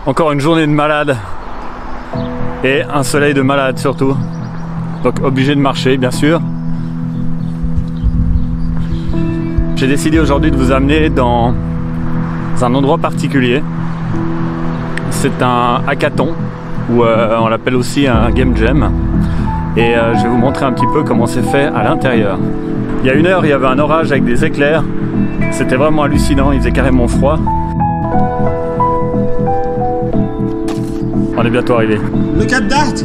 Encore une journée de malade et un soleil de malade surtout. Donc obligé de marcher bien sûr. J'ai décidé aujourd'hui de vous amener dans un endroit particulier. C'est un hackathon ou on l'appelle aussi un game jam. Et je vais vous montrer un petit peu comment c'est fait à l'intérieur. Il y a 1 heure, il y avait un orage avec des éclairs. C'était vraiment hallucinant, il faisait carrément froid. On est bientôt arrivé. Look at that!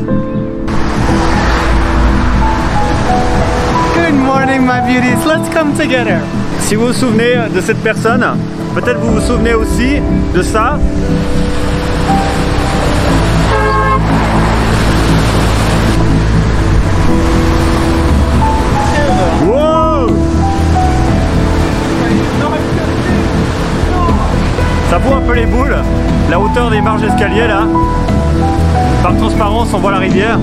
Good morning, my beauties. Let's come together. Si vous vous souvenez de cette personne, peut-être vous vous souvenez aussi de ça. Wow! Ça vaut un peu les boules, la hauteur des marches d'escalier là. Par transparence, on voit la rivière.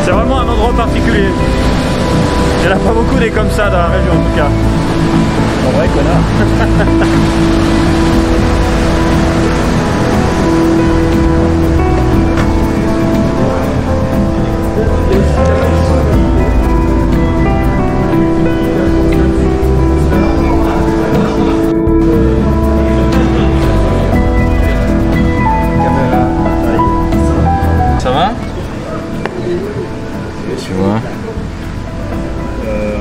C'est vraiment un endroit particulier. Il n'y en a pas beaucoup des comme ça dans la région en tout cas. En vrai, connard. Ça va? Tu vois?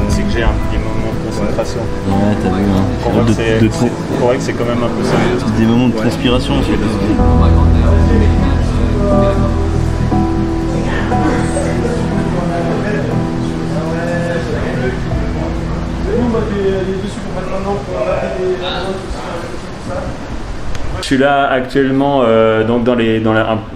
C'est que j'ai un petit moment de concentration. Ouais, t'as vu, hein. On voit que c'est quand même un peu sérieux. Des moments de transpiration, c'est Je suis là actuellement donc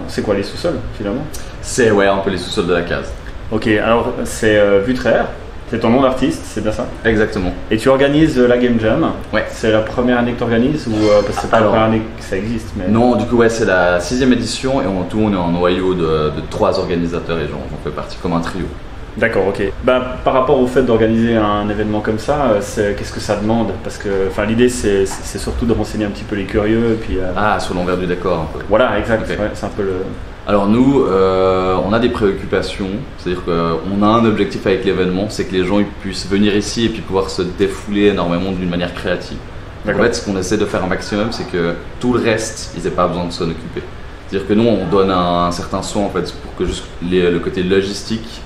c'est quoi les sous-sols finalement? C'est ouais, un peu les sous-sols de la case. Ok, alors c'est Vutraire, c'est ton nom d'artiste, c'est bien ça? Exactement. Et tu organises la Game Jam. Ouais. C'est la première année que tu organises ou parce que c'est pas la première année que ça existe mais... Non, du coup ouais, c'est la 6e édition et en tout on est en noyau de 3 organisateurs et j'en fais partie comme un trio. D'accord, ok. Bah, par rapport au fait d'organiser un événement comme ça, qu'est-ce que ça demande? Parce que l'idée c'est surtout de renseigner un petit peu les curieux et puis... Ah, sur l'envers du décor un peu. Voilà, exact, Okay. Ouais, c'est un peu le... Alors nous, on a des préoccupations, c'est-à-dire qu'on a un objectif avec l'événement, c'est que les gens ils puissent venir ici et puis pouvoir se défouler énormément d'une manière créative. En fait, ce qu'on essaie de faire un maximum, c'est que tout le reste, ils n'aient pas besoin de s'en occuper. C'est-à-dire que nous, on donne un certain soin en fait pour que juste le côté logistique,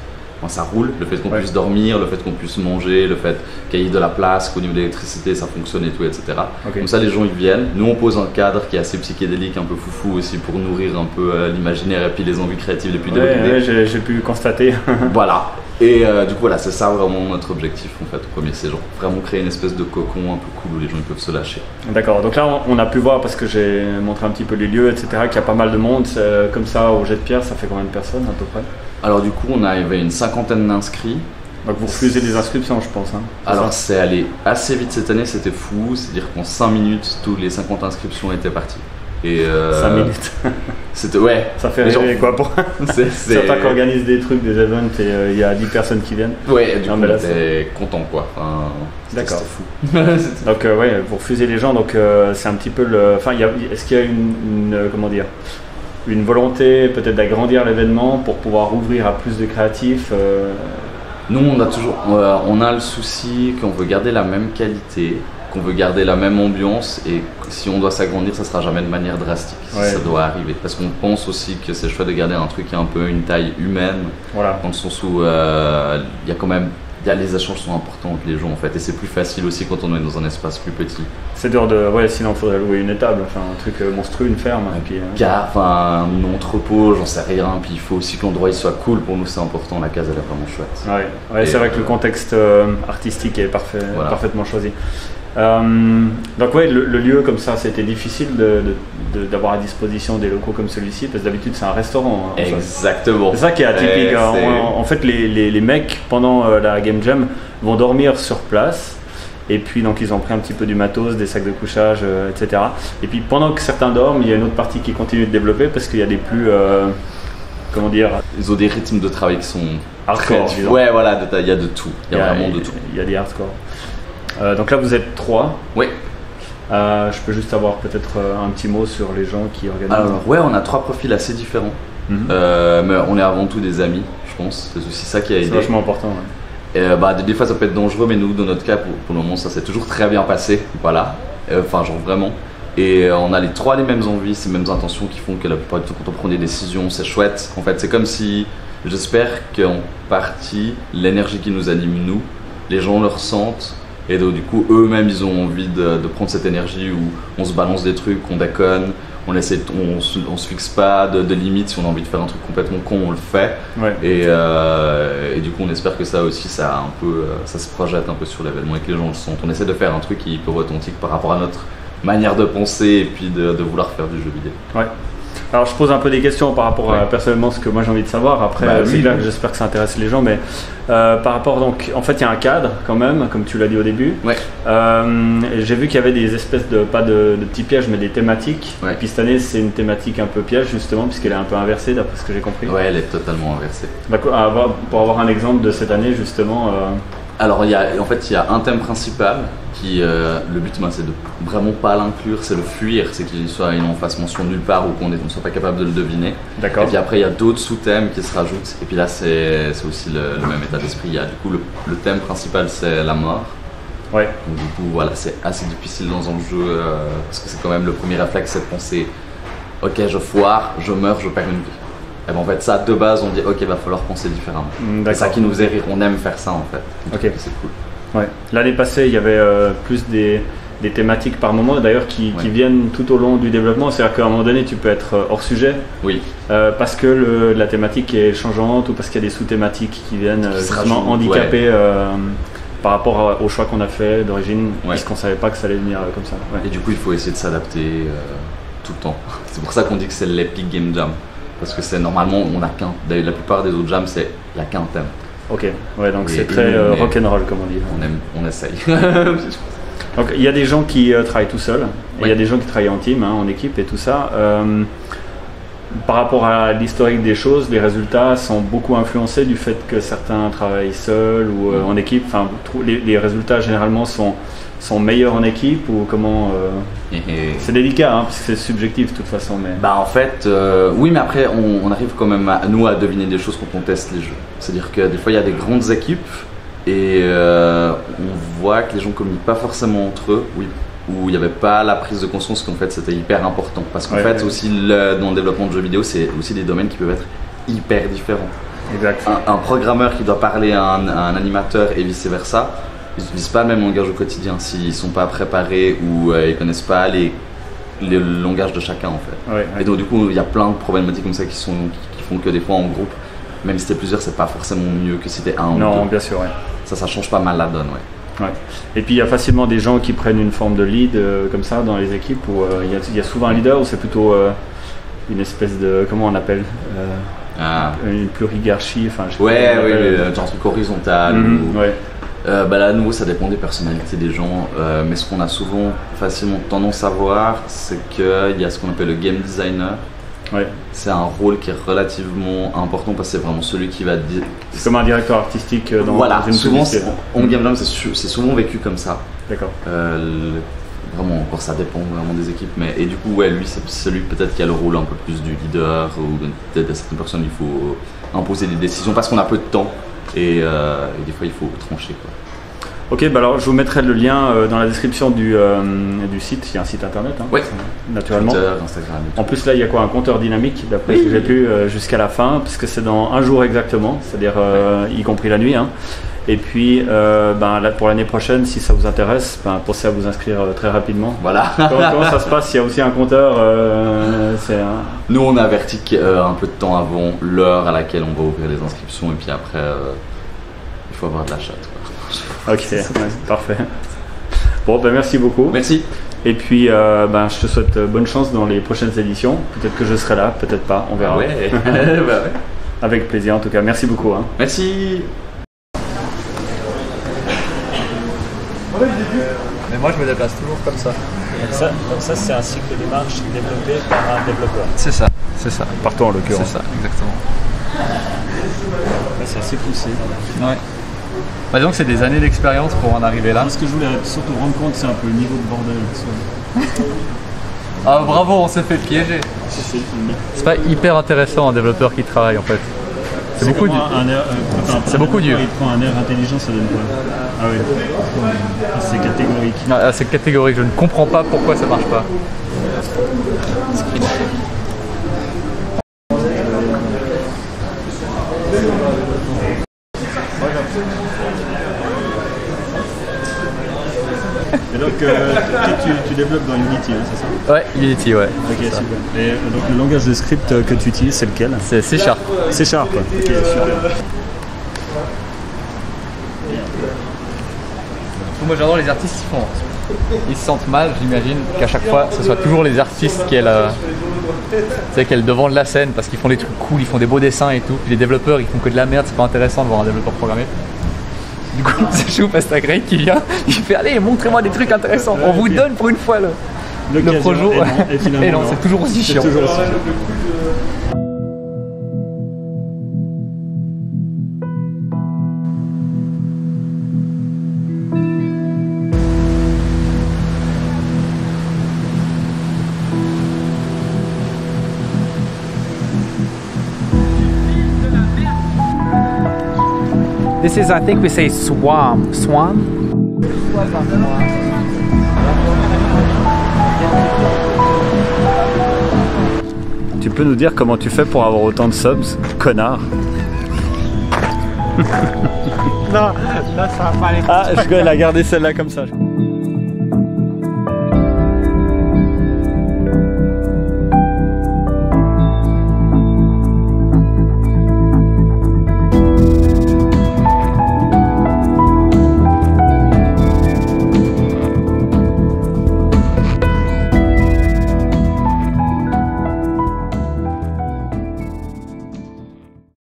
ça roule, le fait qu'on puisse dormir, le fait qu'on puisse manger, le fait qu'il y ait de la place, qu'au niveau de l'électricité ça fonctionne et tout, etc. Okay. Comme ça les gens ils viennent, nous on pose un cadre qui est assez psychédélique, un peu foufou aussi pour nourrir un peu l'imaginaire et puis les envies créatives les plus développées. Ouais, j'ai pu constater. Voilà. Et du coup voilà, c'est ça vraiment notre objectif en fait au premier, c'est genre vraiment créer une espèce de cocon un peu cool où les gens ils peuvent se lâcher. D'accord, donc là on a pu voir parce que j'ai montré un petit peu les lieux, etc. qu'il y a pas mal de monde, comme ça au jet de pierre, ça fait combien de personnes à peu près? Alors du coup on avait une 50aine d'inscrits. Donc vous refusez des inscriptions je pense hein. Alors c'est allé assez vite cette année, c'était fou, c'est-à-dire qu'en 5 minutes, tous les 50 inscriptions étaient parties. Et 5 minutes. C'était ouais. Ça fait rêver quoi pour certains qui organisent des trucs, des events et il y a 10 personnes qui viennent. Ouais, du coup on était content quoi. Enfin, d'accord. C'était fou. Donc ouais, vous refusez les gens, donc c'est un petit peu le... Enfin, est-ce qu'il y a comment dire, une volonté peut-être d'agrandir l'événement pour pouvoir ouvrir à plus de créatifs Nous on a le souci qu'on veut garder la même qualité, qu'on veut garder la même ambiance et si on doit s'agrandir ça sera jamais de manière drastique si ça doit arriver. Parce qu'on pense aussi que c'est chouette de garder un truc qui a un peu une taille humaine, voilà. Dans le sens où il y a quand même... les échanges sont importants entre les gens en fait et c'est plus facile aussi quand on est dans un espace plus petit. C'est dur de... Ouais, sinon il faudrait louer une étable, enfin un truc monstrueux, une ferme. Et puis, enfin un entrepôt, j'en sais rien, puis il faut aussi que l'endroit soit cool, pour nous c'est important, la case elle est vraiment chouette. Ouais, c'est vrai que le contexte artistique est parfaitement choisi. Donc ouais, le lieu comme ça, c'était difficile d'avoir à disposition des locaux comme celui-ci, parce que d'habitude c'est un restaurant. Hein, exactement. C'est ça qui est atypique. En fait, les mecs, pendant la Game Jam, vont dormir sur place. Et puis donc ils ont pris un petit peu du matos, des sacs de couchage, etc. Et puis pendant que certains dorment, il y a une autre partie qui continue de développer parce qu'il y a des plus... comment dire, Ils ont des rythmes de travail qui sont hardcore. très... Ouais, voilà, il y a de tout. Il y a vraiment de tout. Il y a des hardcore. Donc là, vous êtes 3. Oui. Je peux juste avoir peut-être un petit mot sur les gens qui organisent. Alors, ouais, on a 3 profils assez différents. Mais on est avant tout des amis, je pense. C'est aussi ça qui a aidé. C'est vachement important. Ouais. Des fois, ça peut être dangereux, mais nous, dans notre cas, pour le moment, ça s'est toujours très bien passé. Voilà. Enfin, genre vraiment. Et on a les 3 les mêmes envies, ces mêmes intentions qui font que la plupart du temps, quand on prend des décisions, c'est chouette. En fait, c'est comme si, j'espère qu'en partie, l'énergie qui nous anime, nous, les gens le ressentent. Et donc, du coup, eux-mêmes, ils ont envie de prendre cette énergie où on se balance des trucs, on déconne, on se fixe pas de limites. Si on a envie de faire un truc complètement con, on le fait. Ouais. Et du coup, on espère que ça aussi, ça se projette un peu sur l'événement et que les gens le sentent. On essaie de faire un truc qui est hyper authentique par rapport à notre manière de penser et puis de vouloir faire du jeu vidéo. Ouais. Alors je pose un peu des questions par rapport à personnellement ce que moi j'ai envie de savoir. Après, j'espère que ça intéresse les gens, mais par rapport donc, en fait, il y a un cadre quand même, comme tu l'as dit au début. Ouais. J'ai vu qu'il y avait des espèces de pas de petits pièges, mais des thématiques. Ouais. Et puis cette année, c'est une thématique un peu piège justement, puisqu'elle est un peu inversée d'après ce que j'ai compris. Ouais, elle est totalement inversée. Pour avoir un exemple de cette année justement. Alors il y a un thème principal qui, le but c'est de vraiment pas l'inclure, c'est le fuir, c'est qu'il en fasse mention nulle part ou qu'on ne soit pas capable de le deviner. D'accord. Et puis après il y a d'autres sous-thèmes qui se rajoutent et puis là c'est aussi le même état d'esprit. Il y a du coup le thème principal c'est la mort. Ouais. Donc, du coup voilà, c'est assez difficile dans un jeu parce que c'est quand même le premier réflexe, c'est de penser ok, je foire, je meurs, je perds une vie. Et ben en fait ça de base on dit ok, va falloir penser différemment. C'est ça qui nous faisait rire, on aime faire ça en fait. Ok. C'est cool. Ouais. L'année passée il y avait plus des thématiques par moment d'ailleurs qui viennent tout au long du développement. C'est-à-dire qu'à un moment donné tu peux être hors sujet. Oui. Parce que la thématique est changeante ou parce qu'il y a des sous-thématiques qui viennent justement handicaper par rapport au choix qu'on a fait d'origine, puisqu'on ne savait pas que ça allait venir comme ça. Ouais. Et du coup il faut essayer de s'adapter tout le temps. C'est pour ça qu'on dit que c'est l'Epic Game Jam. Parce que c'est normalement, on n'a qu'un. D'ailleurs, la plupart des autres jams, il n'y a qu'un thème. Ok, ouais, donc c'est très rock'n'roll comme on dit. On essaye. Donc il y a des gens qui travaillent tout seuls, et il y a des gens qui travaillent en team, en équipe et tout ça. Par rapport à l'historique des choses, les résultats sont beaucoup influencés du fait que certains travaillent seuls ou en équipe. Enfin, les résultats généralement sont meilleurs en équipe ou comment C'est délicat parce que c'est subjectif de toute façon. Mais... Bah en fait, oui, mais après on arrive quand même à deviner des choses quand on teste les jeux. C'est-à-dire que des fois il y a des grandes équipes et on voit que les gens communiquent pas forcément entre eux. Oui. Où il n'y avait pas la prise de conscience qu'en fait c'était hyper important. Parce qu'en fait aussi dans le développement de jeux vidéo, c'est aussi des domaines qui peuvent être hyper différents. Exact. Un programmeur qui doit parler à un animateur et vice versa, ils n'utilisent pas le même langage au quotidien s'ils ne sont pas préparés ou ils ne connaissent pas les langages de chacun en fait. Et donc du coup il y a plein de problématiques comme ça qui font que des fois en groupe, même si t'es plusieurs, c'est pas forcément mieux que si t'es un ou deux. Non, bien sûr, Ça change pas mal la donne, Ouais. Et puis il y a facilement des gens qui prennent une forme de lead comme ça dans les équipes où il y a souvent un leader ou c'est plutôt une espèce de, comment on appelle une plurigarchie, enfin un truc horizontal. Là à nouveau ça dépend des personnalités des gens, mais ce qu'on a souvent facilement tendance à voir, c'est qu'il y a ce qu'on appelle le game designer. C'est un rôle qui est relativement important parce que c'est vraiment celui qui va dire. C'est comme un directeur artistique dans une souvent publicité. En game jam c'est souvent vécu comme ça. D'accord. Vraiment, encore ça dépend vraiment des équipes, mais et du coup lui c'est celui peut-être qui a le rôle un peu plus du leader ou peut-être à certaines personnes il faut imposer des décisions parce qu'on a peu de temps et des fois il faut trancher quoi. Ok, alors je vous mettrai le lien dans la description du site. Il y a un site internet, naturellement. Twitter, Instagram. En plus là, il y a un compteur dynamique d'après ce que j'ai pu jusqu'à la fin, puisque c'est dans un jour exactement, c'est-à-dire y compris la nuit. Et puis là, pour l'année prochaine, si ça vous intéresse, pensez à vous inscrire très rapidement. Voilà. Comment ça se passe? Il y a aussi un compteur. Nous, on avertit un peu de temps avant l'heure à laquelle on va ouvrir les inscriptions, et puis après, il faut avoir de la chatte. Ok, parfait. Bon, merci beaucoup. Merci. Et puis, je te souhaite bonne chance dans les prochaines éditions. Peut-être que je serai là, peut-être pas, on verra. Avec plaisir en tout cas. Merci beaucoup. Merci. Mais moi je me déplace toujours comme ça. Donc ça c'est un cycle de démarche développé par un développeur. C'est ça. C'est ça. Par toi en l'occurrence. C'est ça, exactement. C'est assez poussé. Ouais. Bah, donc c'est des années d'expérience pour en arriver là. Ce que je voulais surtout rendre compte, c'est un peu le niveau de bordel. Ah bravo, on s'est fait piéger. C'est pas hyper intéressant un développeur qui travaille en fait. C'est beaucoup dur. C'est beaucoup dur. Il prend un air intelligent, ça donne quoi? Ah oui. C'est catégorique. C'est catégorique, je ne comprends pas pourquoi ça marche pas. Et donc, tu développes dans Unity, hein, c'est ça? Ouais, Unity, ouais. Ok, super. Et donc, le langage de script que tu utilises, c'est lequel? C'est C#. C#, ok, super. Moi j'adore les artistes qui font. Ils se sentent mal, j'imagine, qu'à chaque fois ce soit toujours les artistes qui aient le devant de la scène parce qu'ils font des trucs cool, ils font des beaux dessins et tout. Puis les développeurs ils font que de la merde, c'est pas intéressant de voir un développeur programmer. Du coup, c'est Chou Pastagrey qui vient, il fait allez, montrez-moi des trucs intéressants, on vous donne pour une fois le projet. Et non, c'est toujours aussi chiant. This is, I think we say swam. Swan? Tu peux nous dire comment tu fais pour avoir autant de subs, connard? Non, là ça va pas aller. Ah, elle a gardé celle-là comme ça.